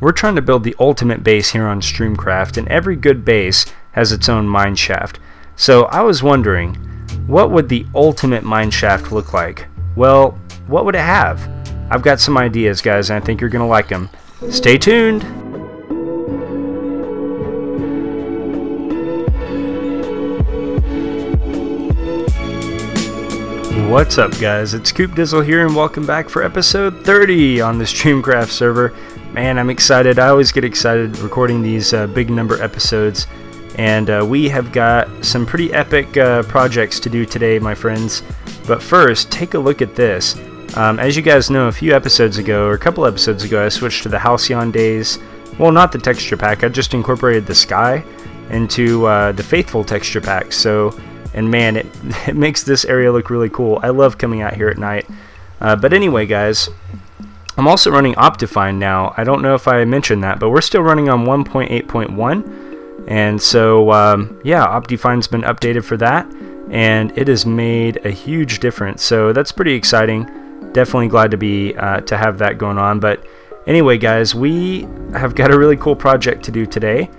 we're trying to build the ultimate base here on StreamCraft, and every good base has its own mine shaft. So I was wondering, what would the ultimate mine shaft look like? Well, what would it have? I've got some ideas, guys, and I think you're going to like them. Stay tuned! What's up, guys? It's Coop Dizzle here, and welcome back for episode 30 on the StreamCraft server. Man, I'm excited. I always get excited recording these big number episodes, and we have got some pretty epic projects to do today, my friends. But first, take a look at this. As you guys know, a few episodes ago, or a couple episodes ago, I switched to the Halcyon Days. Well, not the texture pack. I just incorporated the sky into the Faithful texture pack. And man, it makes this area look really cool. I love coming out here at night. But anyway, guys, I'm also running Optifine now. I don't know if I mentioned that, but we're still running on 1.8.1. And so, yeah, Optifine's been updated for that, and it has made a huge difference. So that's pretty exciting. Definitely glad to be to have that going on. But anyway, guys, we have got a really cool project to do today.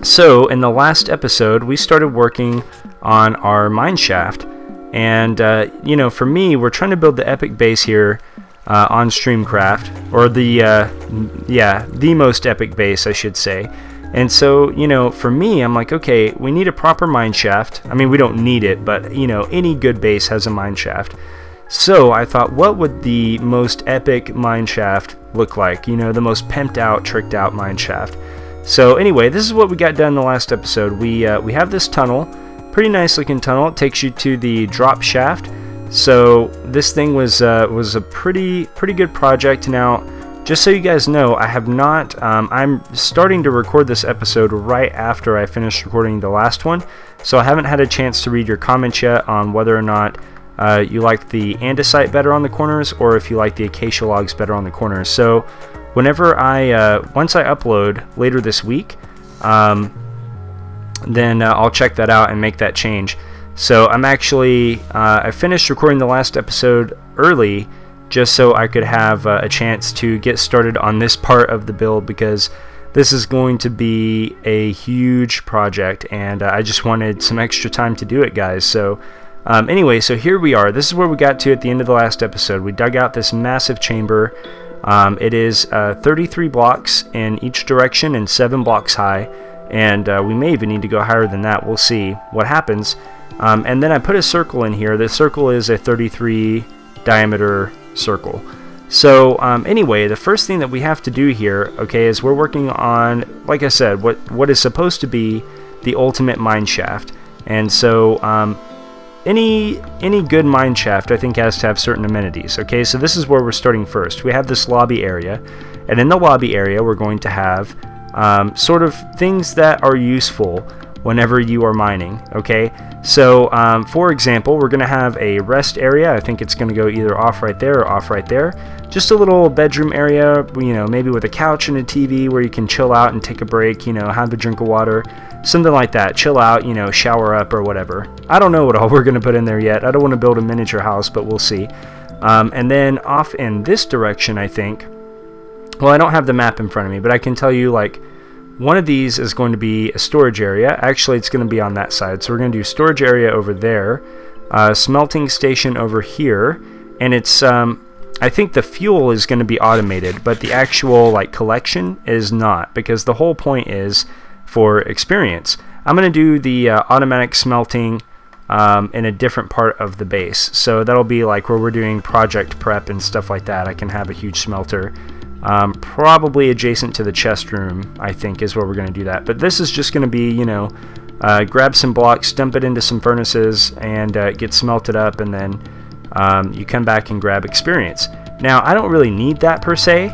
So in the last episode, we started working on our mine shaft, and you know, for me, we're trying to build the epic base here on StreamCraft, or the most epic base, I should say. And so, you know, for me, I'm like, okay, we need a proper mine shaft. I mean, we don't need it, but you know, any good base has a mine shaft. So I thought, what would the most epic mine shaft look like? You know, the most pimped out, tricked out mine shaft. So anyway, this is what we got done in the last episode. We have this tunnel, pretty nice looking tunnel. It takes you to the drop shaft. So this thing was a pretty good project. Now, just so you guys know, I have not. I'm starting to record this episode right after I finished recording the last one, so I haven't had a chance to read your comments yet on whether or not you like the andesite better on the corners, or if you like the acacia logs better on the corners. So whenever once I upload later this week, then I'll check that out and make that change. So I'm actually, I finished recording the last episode early just so I could have a chance to get started on this part of the build, because this is going to be a huge project, and I just wanted some extra time to do it, guys. So anyway, so here we are. This is where we got to at the end of the last episode. We dug out this massive chamber. It is 33 blocks in each direction and 7 blocks high, and we may even need to go higher than that. We'll see what happens. And then I put a circle in here. The circle is a 33 diameter circle. So anyway, the first thing that we have to do here, okay, is we're working on, like I said, what is supposed to be the ultimate mine shaft. And so any good mine shaft, I think, has to have certain amenities. Okay, so this is where we're starting first. We have this lobby area, and in the lobby area we're going to have sort of things that are useful whenever you are mining. Okay, so for example, we're going to have a rest area. I think it's going to go either off right there or off right there. Just a little bedroom area, you know, maybe with a couch and a TV where you can chill out and take a break, you know, have a drink of water, something like that. Chill out, you know, shower up or whatever. I don't know what all we're going to put in there yet. I don't want to build a miniature house, but we'll see. And then off in this direction, I think, well, I don't have the map in front of me, but I can tell you, like, one of these is going to be a storage area. Actually, it's going to be on that side. So we're going to do storage area over there, smelting station over here, and it's, I think the fuel is going to be automated, but the actual, like, collection is not, because the whole point is for experience. I'm going to do the automatic smelting in a different part of the base. So that'll be like where we're doing project prep and stuff like that. I can have a huge smelter. Probably adjacent to the chest room, I think, is where we're going to do that. But this is just going to be, you know, grab some blocks, dump it into some furnaces, and get smelted up, and then you come back and grab experience. Now, I don't really need that per se,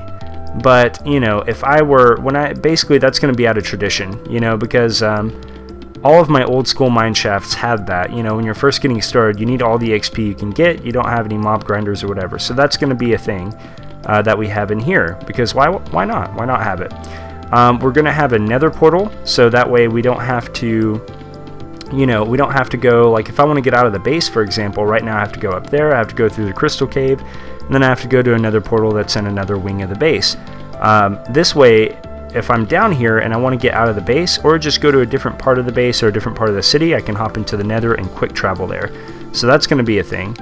but, you know, if I were, basically that's going to be out of tradition, you know, because all of my old school mine shafts had that. You know, when you're first getting started, you need all the XP you can get. You don't have any mob grinders or whatever, so that's going to be a thing that we have in here, because why not? Why not have it? We're going to have a nether portal, so that way we don't have to, you know, we don't have to go, like if I want to get out of the base, for example, right now I have to go up there, I have to go through the crystal cave, and then I have to go to another portal that's in another wing of the base. This way, if I'm down here and I want to get out of the base, or just go to a different part of the base or a different part of the city, I can hop into the nether and quick travel there. So that's going to be a thing.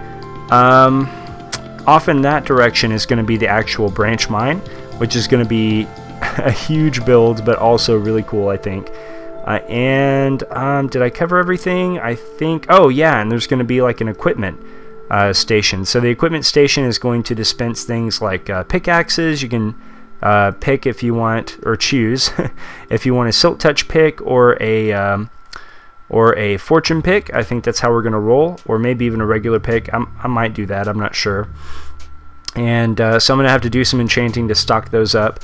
Off in that direction is going to be the actual branch mine, which is going to be a huge build, but also really cool, I think. Did I cover everything? I think, oh yeah, and there's going to be like an equipment station. So the equipment station is going to dispense things like pickaxes. You can pick if you want, or choose if you want a silk touch pick or a fortune pick. I think that's how we're going to roll, or maybe even a regular pick. I might do that, I'm not sure. And so I'm going to have to do some enchanting to stock those up.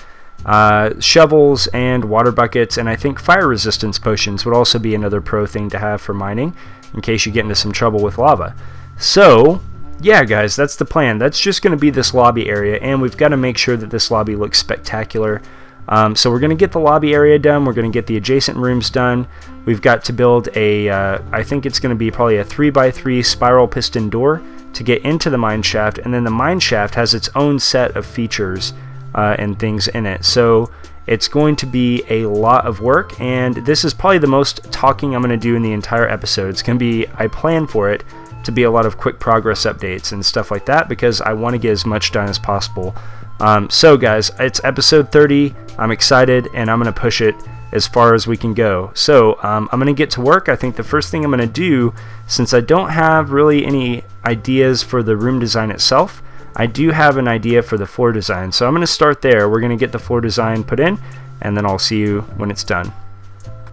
Shovels and water buckets, and I think fire resistance potions would also be another pro thing to have for mining in case you get into some trouble with lava. So yeah guys, that's the plan. That's just going to be this lobby area, and we've got to make sure that this lobby looks spectacular. So we're going to get the lobby area done, we're going to get the adjacent rooms done. We've got to build a I think it's going to be probably a 3x3 spiral piston door to get into the mine shaft, and then the mine shaft has its own set of features and things in it. So it's going to be a lot of work, and this is probably the most talking I'm going to do in the entire episode. It's going to be, I plan for it to be a lot of quick progress updates and stuff like that, because I want to get as much done as possible. So guys, it's episode 30. I'm excited, and I'm going to push it as far as we can go. So I'm going to get to work. I think the first thing I'm going to do, since I don't have really any ideas for the room design itself, I do have an idea for the floor design. So I'm going to start there. We're going to get the floor design put in, and then I'll see you when it's done.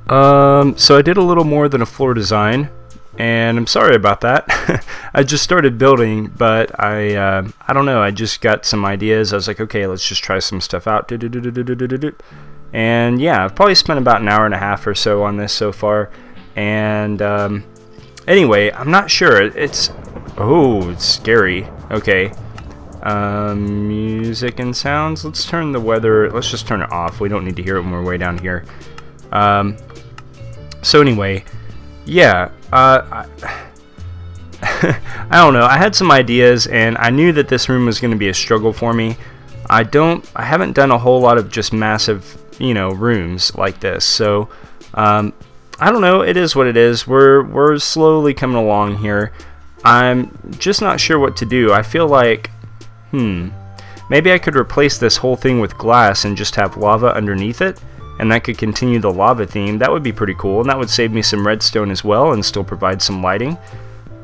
So I did a little more than a floor design, and I'm sorry about that. I just started building, but I don't know, I just got some ideas. I was like, okay, let's just try some stuff out. And yeah, I've probably spent about an hour and a half or so on this so far. And anyway, I'm not sure. It's scary. Okay. Music and sounds. Let's turn the weather. Let's just turn it off. We don't need to hear it when we're way down here. So anyway, yeah. I don't know. I had some ideas, and I knew that this room was going to be a struggle for me. I haven't done a whole lot of just massive, rooms like this. So I don't know. It is what it is. We're slowly coming along here. I'm just not sure what to do. I feel like maybe I could replace this whole thing with glass and just have lava underneath it, and that could continue the lava theme. That would be pretty cool, and that would save me some redstone as well and still provide some lighting.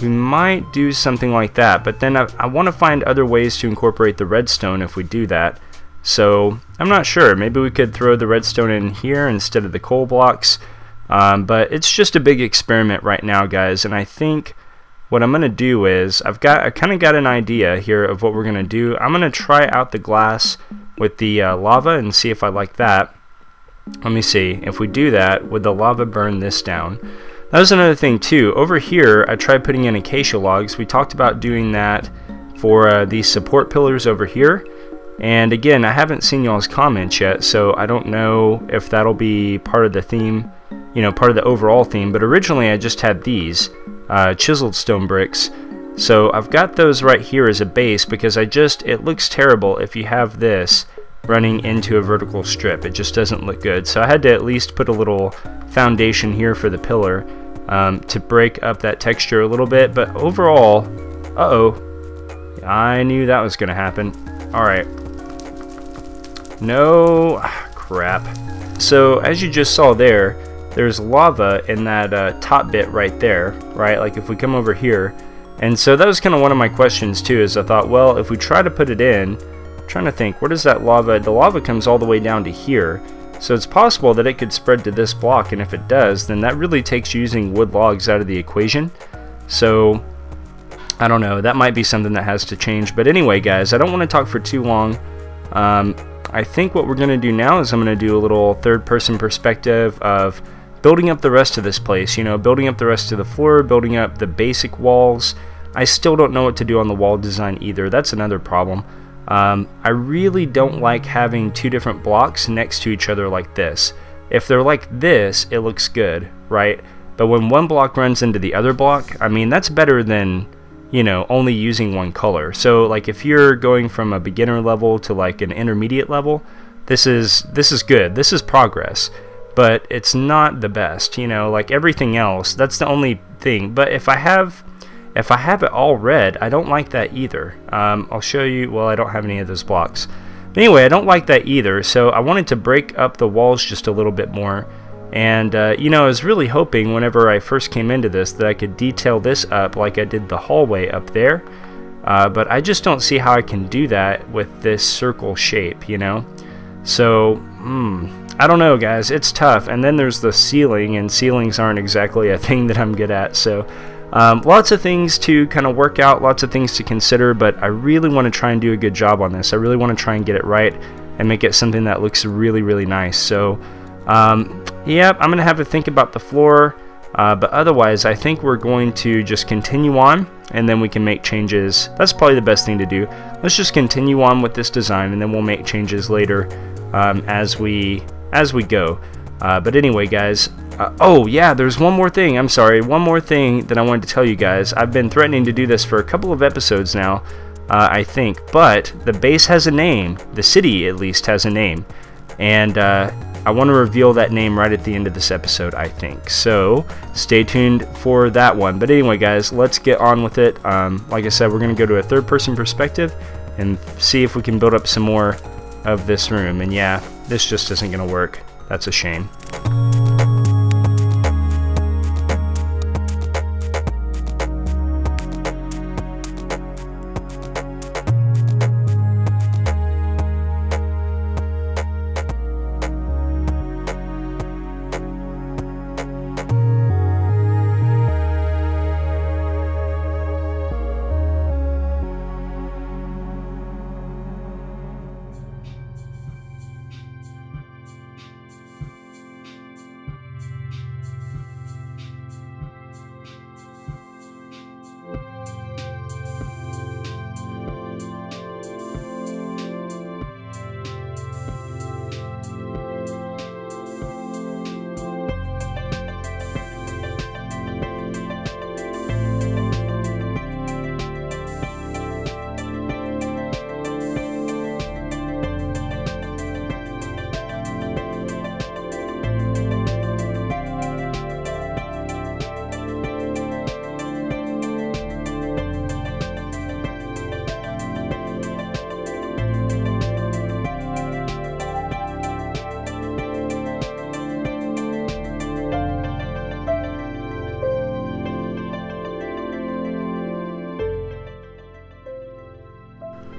We might do something like that, but then I want to find other ways to incorporate the redstone if we do that. So I'm not sure. Maybe we could throw the redstone in here instead of the coal blocks. But it's just a big experiment right now, guys, and I think what I'm going to do is I kind of got an idea here of what we're going to do. I'm going to try out the glass with the lava and see if I like that. Let me see. If we do that, would the lava burn this down? That was another thing too. Over here, I tried putting in acacia logs. We talked about doing that for these support pillars over here. And again, I haven't seen y'all's comments yet, so I don't know if that'll be part of the theme, part of the overall theme. But originally, I just had these chiseled stone bricks. So I've got those right here as a base because it looks terrible if you have this running into a vertical strip. It just doesn't look good. So I had to at least put a little foundation here for the pillar to break up that texture a little bit. But overall, I knew that was going to happen. Alright. No, crap. So as you just saw there's lava in that top bit right there, right? Like if we come over here. And so that was kind of one of my questions too, is I thought, well, if we try to put it in, I'm trying to think, where does that lava, the lava comes all the way down to here. So it's possible that it could spread to this block, and if it does, then that really takes using wood logs out of the equation. So I don't know, that might be something that has to change. But anyway, guys, I don't want to talk for too long. I think what we're going to do now is I'm going to do a little third-person perspective of building up the rest of this place, building up the rest of the floor, building up the basic walls. I still don't know what to do on the wall design either. That's another problem. I really don't like having two different blocks next to each other like this. If they're like this, it looks good, right? But when one block runs into the other block, I mean, that's better than, you know, only using one color. So like if you're going from a beginner level to like an intermediate level, this is good. This is progress, but it's not the best, you know, like everything else. That's the only thing. But if I have it all red, I don't like that either. I'll show you. Well, I don't have any of those blocks. But anyway, I don't like that either. So I wanted to break up the walls just a little bit more. And, you know, I was really hoping whenever I first came into this that I could detail this up like I did the hallway up there. But I just don't see how I can do that with this circle shape, you know? So, I don't know, guys. It's tough. And then there's the ceiling, and ceilings aren't exactly a thing that I'm good at. So, lots of things to kind of work out, lots of things to consider, but I really want to try and do a good job on this. I really want to try and get it right and make it something that looks really, really nice. So, yep, I'm going to have to think about the floor, but otherwise I think we're going to just continue on, and then we can make changes. That's probably the best thing to do. Let's just continue on with this design, and then we'll make changes later as we go. But anyway, guys, oh yeah, there's one more thing. I'm sorry, one more thing that I wanted to tell you guys. I've been threatening to do this for a couple of episodes now, I think, but the base has a name. The city, at least, has a name, and I want to reveal that name right at the end of this episode, I think. So stay tuned for that one. But anyway, guys, let's get on with it. Like I said, we're going to go to a third-person perspective and see if we can build up some more of this room. And yeah, this just isn't going to work. That's a shame.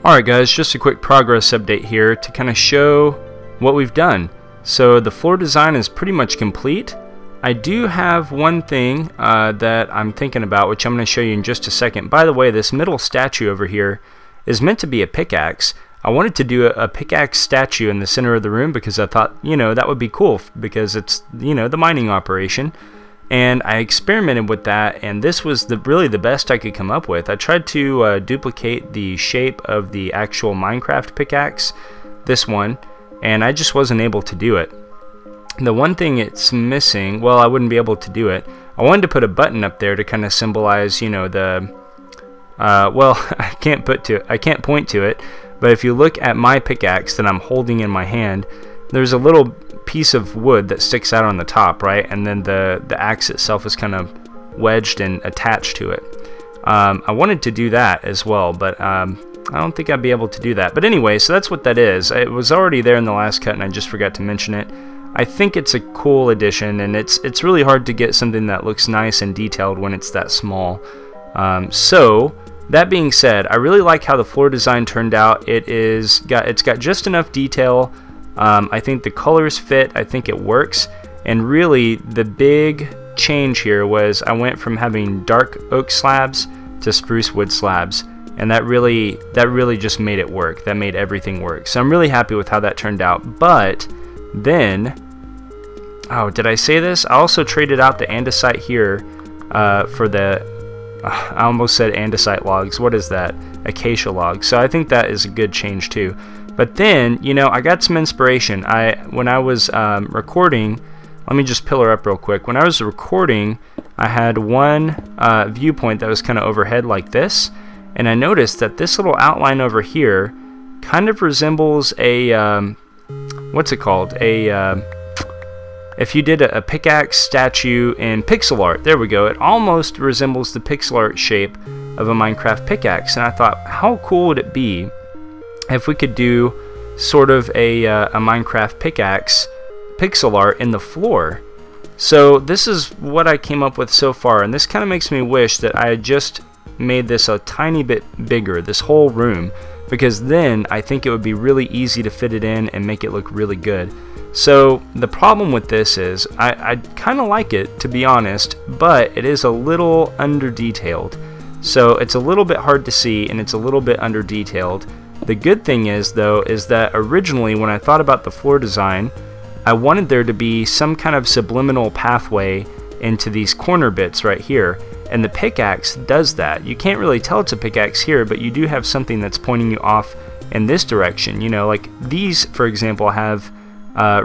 Alright guys, just a quick progress update here to kind of show what we've done. So the floor design is pretty much complete. I do have one thing that I'm thinking about, which I'm going to show you in just a second. By the way, this middle statue over here is meant to be a pickaxe. I wanted to do a pickaxe statue in the center of the room because I thought, you know, that would be cool because it's, you know, the mining operation. And I experimented with that, and this was really the best I could come up with. I tried to duplicate the shape of the actual Minecraft pickaxe, this one, and I just wasn't able to do it. The one thing it's missing, well, I wouldn't be able to do it. I wanted to put a button up there to kind of symbolize, you know, the well, I can't point to it, but if you look at my pickaxe that I'm holding in my hand, there's a little piece of wood that sticks out on the top, right? And then the axe itself is kind of wedged and attached to it. I wanted to do that as well, but I don't think I'd be able to do that. But anyway, so that's what that is. It was already there in the last cut and I just forgot to mention it. I think it's a cool addition, and it's really hard to get something that looks nice and detailed when it's that small. So that being said, I really like how the floor design turned out. It's got just enough detail. I think the colors fit. I think it works. And really, the big change here was I went from having dark oak slabs to spruce wood slabs, and that really just made it work. That made everything work. So I'm really happy with how that turned out. But then, oh, did I say this? I also traded out the andesite here for the, I almost said andesite logs. What is that? Acacia logs. So I think that is a good change too. But then, you know, I got some inspiration. When I was recording let me just pillar up real quick. When I was recording, I had one viewpoint that was kind of overhead like this, and I noticed that this little outline over here kind of resembles a what's it called? If you did a pickaxe statue in pixel art, there we go. It almost resembles the pixel art shape of a Minecraft pickaxe, and I thought, how cool would it be if we could do sort of a Minecraft pickaxe pixel art in the floor? So this is what I came up with so far, and this kind of makes me wish that I had just made this a tiny bit bigger, this whole room, because then I think it would be really easy to fit it in and make it look really good. So the problem with this is I kind of like it, to be honest, but it is a little under detailed. So it's a little bit hard to see, and it's a little bit under detailed. The good thing is, though, is that originally when I thought about the floor design, I wanted there to be some kind of subliminal pathway into these corner bits right here, and the pickaxe does that. You can't really tell it's a pickaxe here, but you do have something that's pointing you off in this direction. You know, like these, for example, have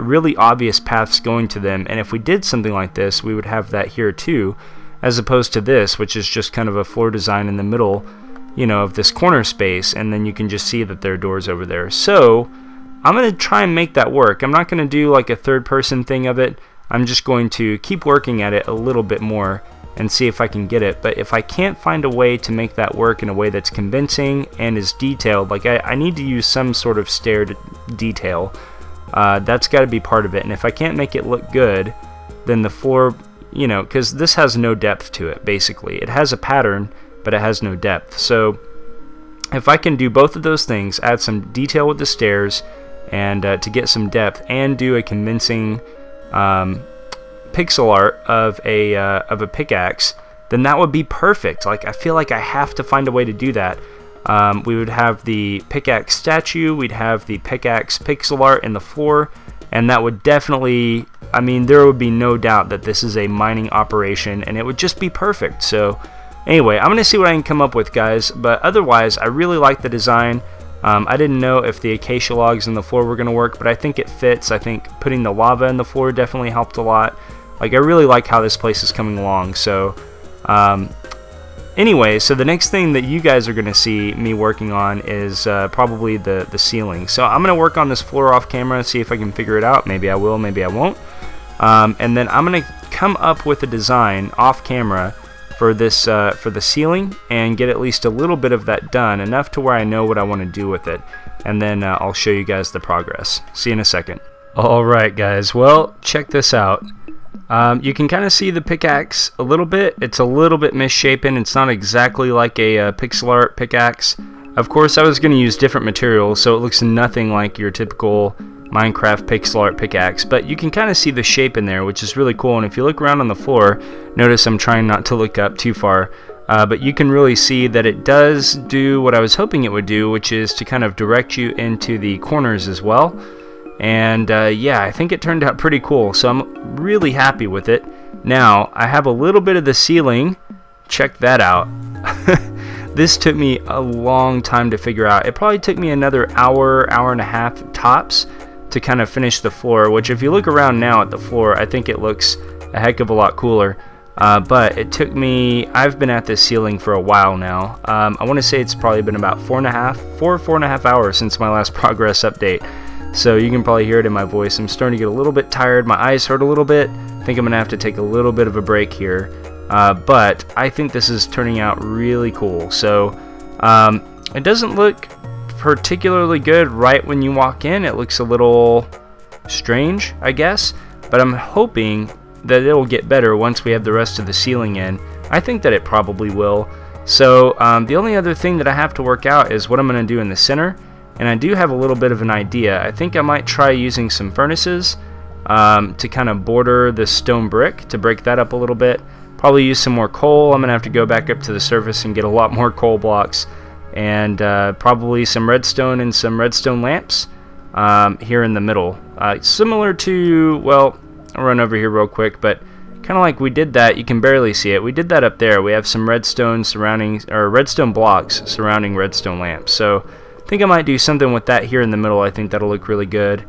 really obvious paths going to them, and if we did something like this, we would have that here too, as opposed to this, which is just kind of a floor design in the middle, you know, of this corner space, and then you can just see that there are doors over there. So I'm going to try and make that work. I'm not going to do like a third-person thing of it. I'm just going to keep working at it a little bit more and see if I can get it. But if I can't find a way to make that work in a way that's convincing and is detailed, like I need to use some sort of stair detail. That's got to be part of it. And if I can't make it look good, then the floor, you know, because this has no depth to it, basically. It has a pattern, but it has no depth. So if I can do both of those things, add some detail with the stairs, and to get some depth, and do a convincing pixel art of a pickaxe, then that would be perfect. Like, I feel like I have to find a way to do that. We would have the pickaxe statue, we'd have the pickaxe pixel art in the floor, and that would definitely, I mean, there would be no doubt that this is a mining operation, and it would just be perfect. So anyway, I'm going to see what I can come up with, guys, but otherwise, I really like the design. I didn't know if the acacia logs in the floor were going to work, but I think it fits. I think putting the lava in the floor definitely helped a lot. Like, I really like how this place is coming along. So anyway, so the next thing that you guys are going to see me working on is probably the ceiling. So I'm going to work on this floor off camera, see if I can figure it out. Maybe I will, maybe I won't. And then I'm going to come up with a design off camera for this for the ceiling, and get at least a little bit of that done, enough to where I know what I want to do with it. And then I'll show you guys the progress. See you in a second. Alright guys, well, check this out. You can kind of see the pickaxe a little bit. It's a little bit misshapen. It's not exactly like a pixel art pickaxe. Of course, I was going to use different materials, so it looks nothing like your typical Minecraft pixel art pickaxe, but you can kind of see the shape in there, which is really cool. And if you look around on the floor, notice I'm trying not to look up too far, but you can really see that it does do what I was hoping it would do, which is to kind of direct you into the corners as well. And yeah, I think it turned out pretty cool, so I'm really happy with it. Now, I have a little bit of the ceiling. Check that out. This took me a long time to figure out. It probably took me another hour and a half tops to kind of finish the floor, which if you look around now at the floor, I think it looks a heck of a lot cooler. But it took me, I've been at this ceiling for a while now. I want to say it's probably been about 4.5 hours since my last progress update. So you can probably hear it in my voice. I'm starting to get a little bit tired. My eyes hurt a little bit. I think I'm going to have to take a little bit of a break here. But I think this is turning out really cool. So it doesn't look particularly good right when you walk in. It looks a little strange, I guess. But I'm hoping that it will get better once we have the rest of the ceiling in. I think that it probably will. So the only other thing that I have to work out is what I'm going to do in the center. And I do have a little bit of an idea. I think I might try using some furnaces to kind of border the stone brick to break that up a little bit. Probably use some more coal. I'm going to have to go back up to the surface and get a lot more coal blocks. And probably some redstone and some redstone lamps here in the middle. Similar to, well, I'll run over here real quick, but kind of like we did that. You can barely see it. We did that up there. We have some redstone surrounding, or redstone blocks surrounding redstone lamps. So I think I might do something with that here in the middle. I think that'll look really good.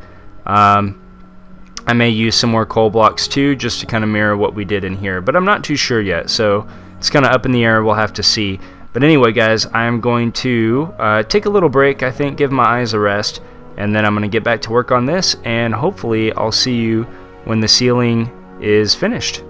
I I may use some more coal blocks too, just to kind of mirror what we did in here, but I'm not too sure yet, so it's kind of up in the air. We'll have to see. But anyway, guys, I'm going to take a little break, I think, give my eyes a rest, and then I'm going to get back to work on this, and hopefully I'll see you when the ceiling is finished.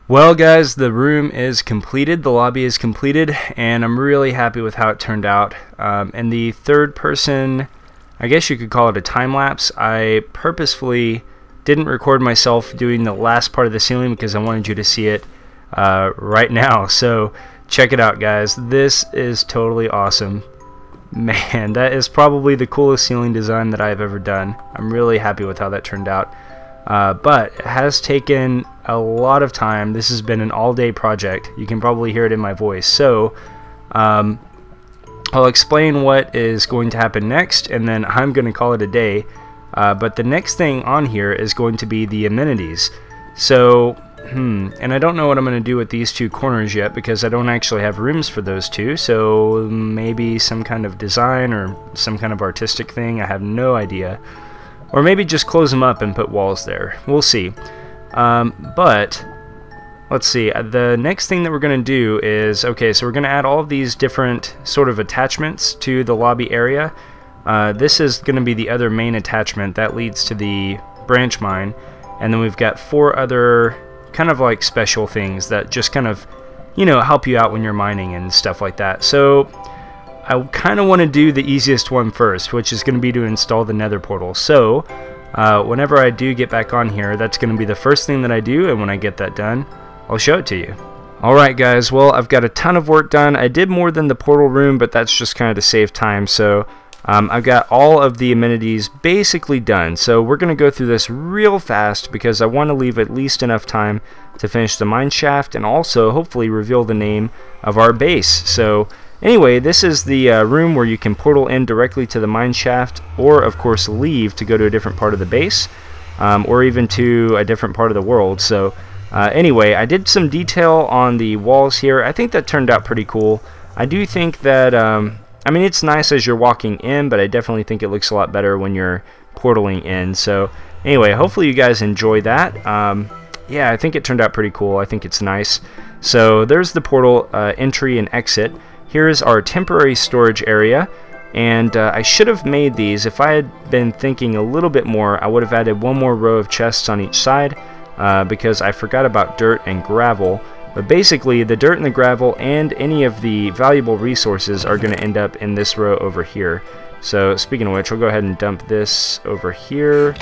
Well, guys, the room is completed, the lobby is completed, and I'm really happy with how it turned out. And the third person, I guess you could call it a time-lapse, I purposefully didn't record myself doing the last part of the ceiling because I wanted you to see it right now. So check it out, guys. This is totally awesome. Man, that is probably the coolest ceiling design that I've ever done. I'm really happy with how that turned out. But it has taken a lot of time. This has been an all-day project. You can probably hear it in my voice. So I'll explain what is going to happen next, and then I'm going to call it a day. But the next thing on here is going to be the amenities. So, and I don't know what I'm going to do with these two corners yet because I don't actually have rooms for those two. So maybe some kind of design or some kind of artistic thing. I have no idea. Or maybe just close them up and put walls there. We'll see. But let's see. The next thing that we're going to do is, okay, so we're going to add all of these different sort of attachments to the lobby area. This is going to be the other main attachment that leads to the branch mine. And then we've got 4 other kind of like special things that just kind of, you know, help you out when you're mining and stuff like that. So I kind of want to do the easiest one first, which is going to be to install the nether portal. So whenever I do get back on here, that's going to be the first thing that I do, and when I get that done, I'll show it to you. Alright guys, well, I've got a ton of work done. I did more than the portal room, but that's just kind of to save time. So I've got all of the amenities basically done. So we're going to go through this real fast because I want to leave at least enough time to finish the mine shaft and also hopefully reveal the name of our base. So anyway, this is the room where you can portal in directly to the mine shaft, or of course leave to go to a different part of the base, or even to a different part of the world. So anyway, I did some detail on the walls here. I think that turned out pretty cool. I do think that, I mean, it's nice as you're walking in, but I definitely think it looks a lot better when you're portaling in. So anyway, hopefully you guys enjoy that. Yeah, I think it turned out pretty cool. I think it's nice. So there's the portal entry and exit. Here's our temporary storage area, and I should have made these. If I had been thinking a little bit more, I would have added 1 more row of chests on each side because I forgot about dirt and gravel. But basically, the dirt and the gravel and any of the valuable resources are going to end up in this row over here. So speaking of which, we'll go ahead and dump this over here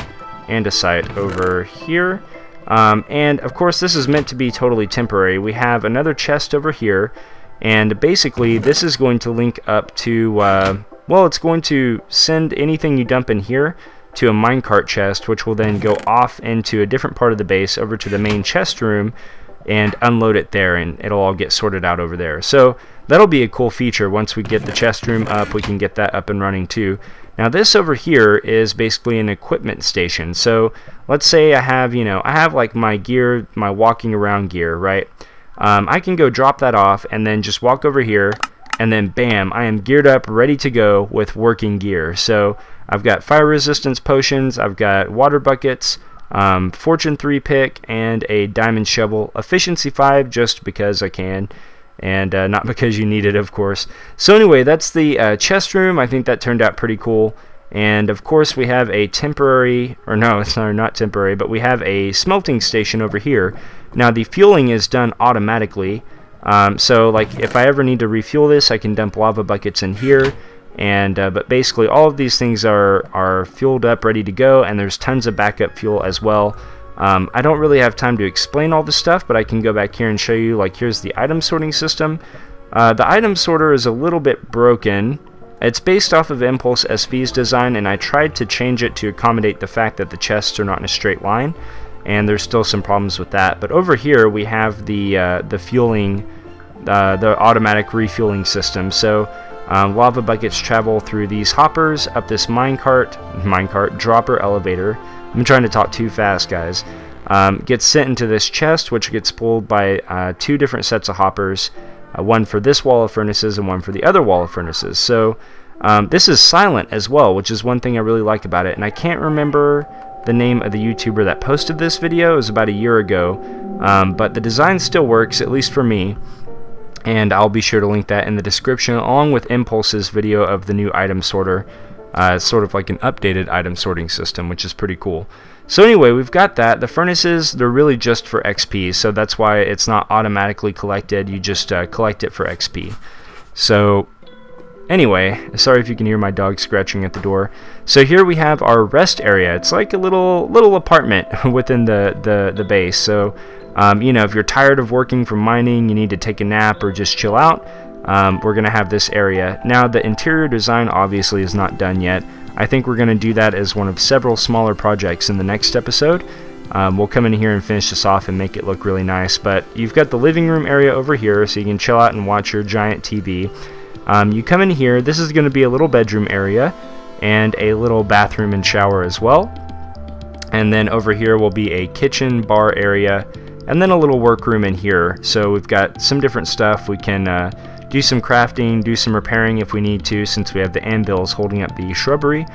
and a site over here. And of course, this is meant to be totally temporary. We have another chest over here. And basically, this is going to link up to, well, it's going to send anything you dump in here to a minecart chest, which will then go off into a different part of the base over to the main chest room. and unload it there, and it'll all get sorted out over there. So that'll be a cool feature. Once we get the chest room up, we can get that up and running too. Now this over here is basically an equipment station. So let's say I have, I have like my gear, my walking around gear, right? I can go drop that off and then just walk over here, and then bam, I am geared up, ready to go with working gear. So I've got fire resistance potions, I've got water buckets, Fortune 3 pick, and a diamond shovel. Efficiency 5 just because I can, and not because you need it, of course. So anyway, that's the chest room. I think that turned out pretty cool. And of course we have a temporary, or no, it's not temporary, but we have a smelting station over here. Now the fueling is done automatically. So like if I ever need to refuel this, I can dump lava buckets in here. And but basically all of these things are fueled up, ready to go, and there's tons of backup fuel as well. I don't really have time to explain all this stuff, but I can go back here and show you. Like, here's the item sorting system. The item sorter is a little bit broken. It's based off of Impulse SV's design, and I tried to change it to accommodate the fact that the chests are not in a straight line, and there's still some problems with that. But over here we have the fueling, the automatic refueling system. So lava buckets travel through these hoppers, up this minecart, dropper elevator. I'm trying to talk too fast, guys. Gets sent into this chest, which gets pulled by 2 different sets of hoppers. One for this wall of furnaces and one for the other wall of furnaces. So this is silent as well, which is one thing I really like about it. And I can't remember the name of the YouTuber that posted this video. It was about a year ago. But the design still works, at least for me. And I'll be sure to link that in the description, along with Impulse's video of the new item sorter. It's sort of like an updated item sorting system, which is pretty cool. So anyway, we've got that. The furnaces, they're really just for XP, so that's why it's not automatically collected. You just collect it for XP. So anyway, sorry if you can hear my dog scratching at the door. So here we have our rest area. It's like a little apartment within the base. So if you're tired of working from mining, you need to take a nap or just chill out, we're going to have this area. Now the interior design obviously is not done yet. I think we're going to do that as one of several smaller projects in the next episode. We'll come in here and finish this off and make it look really nice. But you've got the living room area over here, so you can chill out and watch your giant TV. You come in here, this is going to be a little bedroom area and a little bathroom and shower as well. And then over here will be a kitchen, bar area, and then a little workroom in here. So we've got some different stuff. We can do some crafting, do some repairing if we need to, since we have the anvils holding up the shrubbery.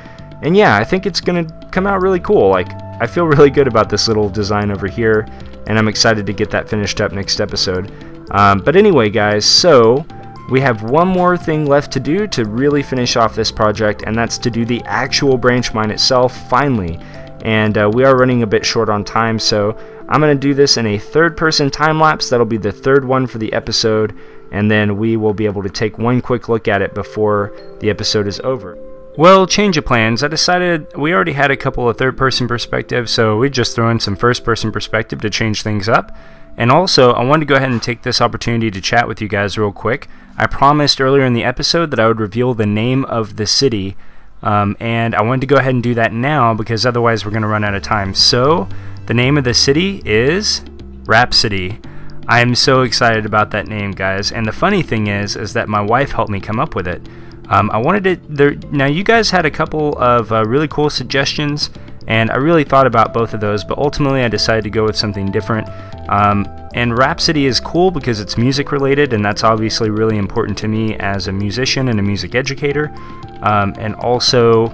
And yeah, I think it's gonna come out really cool. Like, I feel really good about this little design over here, and I'm excited to get that finished up next episode. But anyway, guys, so we have one more thing left to do to really finish off this project, and that's to do the actual branch mine itself, finally. And we are running a bit short on time, so I'm going to do this in a third-person time-lapse. That'll be the third one for the episode, and then we will be able to take one quick look at it before the episode is over. Well, change of plans. I decided we already had a couple of third-person perspectives, so we just throw in some first-person perspective to change things up. And also, I wanted to go ahead and take this opportunity to chat with you guys real quick. I promised earlier in the episode that I would reveal the name of the city, and I wanted to go ahead and do that now because otherwise we're going to run out of time. So, the name of the city is Rhapsody. I am so excited about that name, guys. And the funny thing is that my wife helped me come up with it. I wanted it. Now, you guys had a couple of really cool suggestions, and I really thought about both of those, but ultimately I decided to go with something different. And Rhapsody is cool because it's music related, and that's obviously really important to me as a musician and a music educator. And also,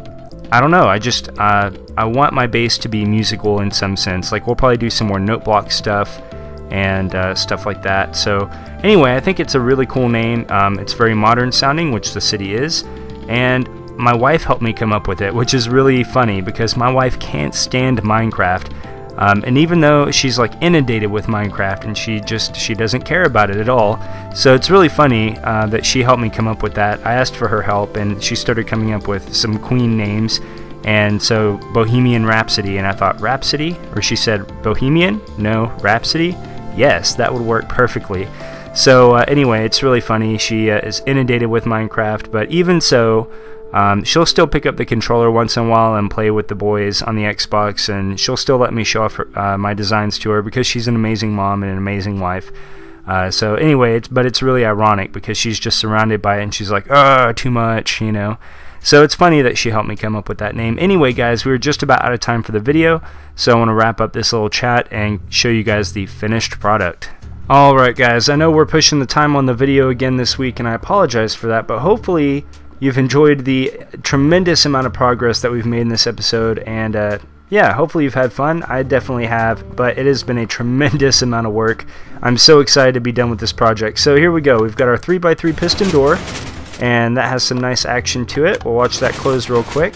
I don't know, I want my base to be musical in some sense. Like, we'll probably do some more note block stuff and stuff like that. So anyway, I think it's a really cool name. It's very modern sounding, which the city is, and my wife helped me come up with it, which is really funny because my wife can't stand Minecraft. And even though she's like inundated with Minecraft, and she doesn't care about it at all. So it's really funny that she helped me come up with that. I asked for her help, and she started coming up with some queen names. And so Bohemian Rhapsody, and I thought Rhapsody, or she said Bohemian, no, Rhapsody, yes, that would work perfectly. So anyway, it's really funny. She is inundated with Minecraft, but even so, She'll still pick up the controller once in a while and play with the boys on the Xbox, and she'll still let me show off my designs to her because she's an amazing mom and an amazing wife. So anyway, it's really ironic because she's just surrounded by it and she's like, too much, you know. So it's funny that she helped me come up with that name. Anyway, guys, we were just about out of time for the video, so I want to wrap up this little chat and show you guys the finished product. Alright guys, I know we're pushing the time on the video again this week, and I apologize for that, but hopefully you've enjoyed the tremendous amount of progress that we've made in this episode, and yeah, hopefully you've had fun. I definitely have, but it has been a tremendous amount of work. I'm so excited to be done with this project. So here we go. We've got our 3x3 piston door, and that has some nice action to it. We'll watch that close real quick.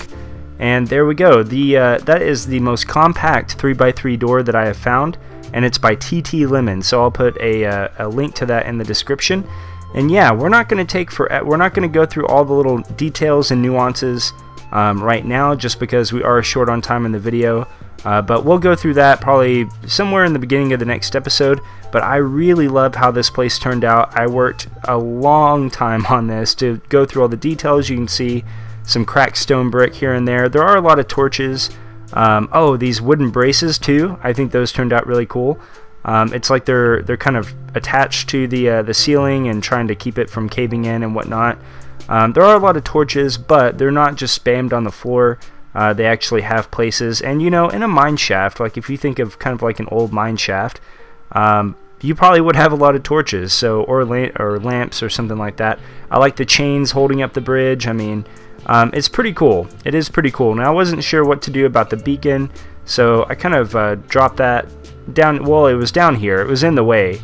And there we go. That is the most compact 3x3 door that I have found, and it's by TT Lemon. So I'll put a link to that in the description. And yeah, we're not going to go through all the little details and nuances right now, just because we are short on time in the video. But we'll go through that probably somewhere in the beginning of the next episode. But I really love how this place turned out. I worked a long time on this to go through all the details. You can see some cracked stone brick here and there. There are a lot of torches. Oh, these wooden braces too. I think those turned out really cool. It's like they're kind of attached to the ceiling and trying to keep it from caving in and whatnot. There are a lot of torches, but they're not just spammed on the floor. They actually have places, and you know, in a mine shaft, like if you think of kind of like an old mine shaft, you probably would have a lot of torches, so or lamps or something like that. I like the chains holding up the bridge. I mean, it's pretty cool. It is pretty cool. Now I wasn't sure what to do about the beacon, so I kind of dropped that down. Well, it was down here. It was in the way.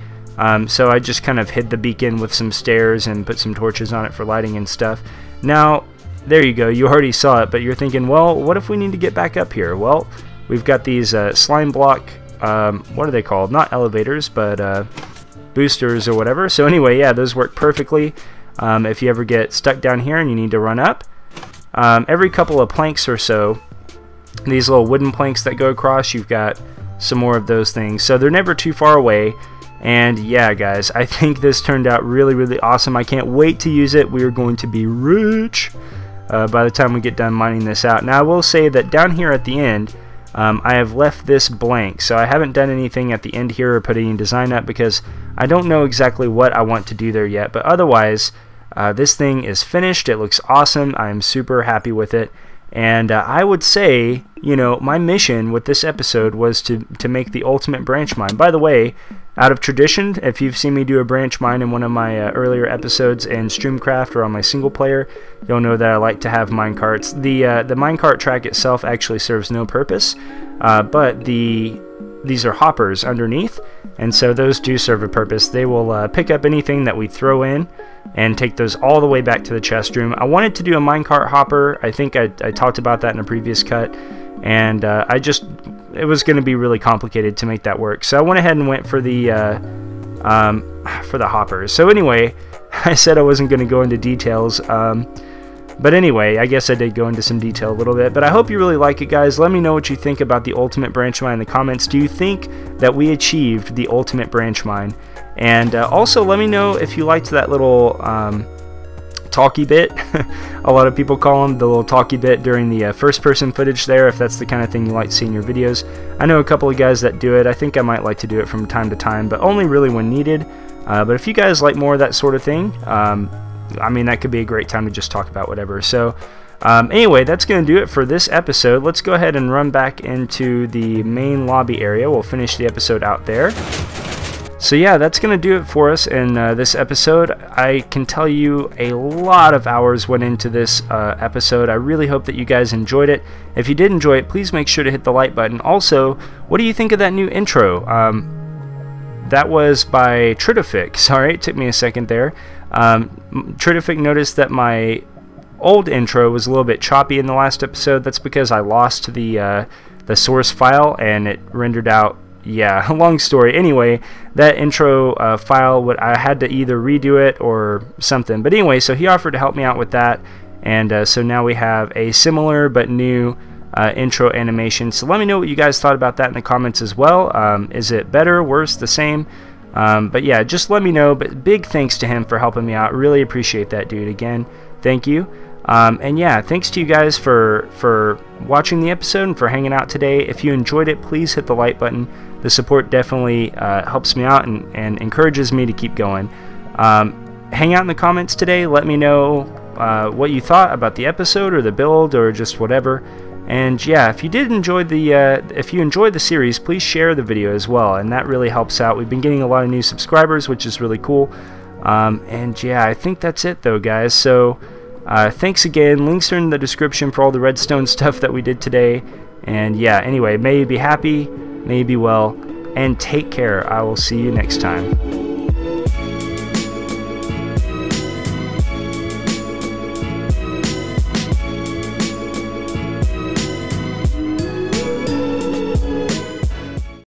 So I just kind of hid the beacon with some stairs and put some torches on it for lighting and stuff. Now, there you go. You already saw it, but you're thinking, well, what if we need to get back up here? Well, we've got these slime block, what are they called? Not elevators, but boosters or whatever. So anyway, yeah, those work perfectly. If you ever get stuck down here and you need to run up, every couple of planks or so, these little wooden planks that go across, you've got some more of those things. So they're never too far away. And yeah, guys, I think this turned out really, really awesome. I can't wait to use it. We are going to be rich by the time we get done mining this out. Now, I will say that down here at the end, I have left this blank. So I haven't done anything at the end here or put any design up because I don't know exactly what I want to do there yet. But otherwise, this thing is finished. It looks awesome. I am super happy with it. And I would say, you know, my mission with this episode was to make the ultimate branch mine. By the way, out of tradition, if you've seen me do a branch mine in one of my earlier episodes in StreamCraft or on my single player, you'll know that I like to have minecarts. The minecart track itself actually serves no purpose, but these are hoppers underneath, and so those do serve a purpose. They will pick up anything that we throw in and take those all the way back to the chest room. I wanted to do a minecart hopper. I think I talked about that in a previous cut, and it was going to be really complicated to make that work. So I went ahead and went for the hoppers. So anyway, I said I wasn't going to go into details. But anyway, I guess I did go into some detail a little bit. But I hope you really like it, guys. Let me know what you think about the ultimate branch mine in the comments. Do you think that we achieved the ultimate branch mine? And also let me know if you liked that little talkie bit. A lot of people call them the little talkie bit during the first person footage there, if that's the kind of thing you like to see in your videos. I know a couple of guys that do it. I think I might like to do it from time to time, but only really when needed. But if you guys like more of that sort of thing, I mean, that could be a great time to just talk about whatever. So anyway, that's going to do it for this episode. Let's go ahead and run back into the main lobby area. We'll finish the episode out there. So yeah, that's going to do it for us in this episode. I can tell you a lot of hours went into this episode. I really hope that you guys enjoyed it. If you did enjoy it, please make sure to hit the like button. Also, what do you think of that new intro? That was by Tritifix. Sorry, it took me a second there. Tritifix noticed that my old intro was a little bit choppy in the last episode. That's because I lost the source file and it rendered out, yeah, long story. Anyway, that intro file, I had to either redo it or something. But anyway, so he offered to help me out with that, and so now we have a similar but new intro animation. So let me know what you guys thought about that in the comments as well. Is it better, worse, the same? But yeah, just let me know. But big thanks to him for helping me out. Really appreciate that, dude. Again, thank you. And yeah, thanks to you guys for watching the episode and for hanging out today. If you enjoyed it, please hit the like button. The support definitely helps me out and encourages me to keep going. Hang out in the comments today. Let me know what you thought about the episode or the build or just whatever. And yeah, if you enjoyed the series, please share the video as well, and that really helps out. We've been getting a lot of new subscribers, which is really cool. And yeah, I think that's it though, guys. So thanks again. Links are in the description for all the redstone stuff that we did today. And yeah, anyway, may you be happy, may you be well, and take care. I will see you next time.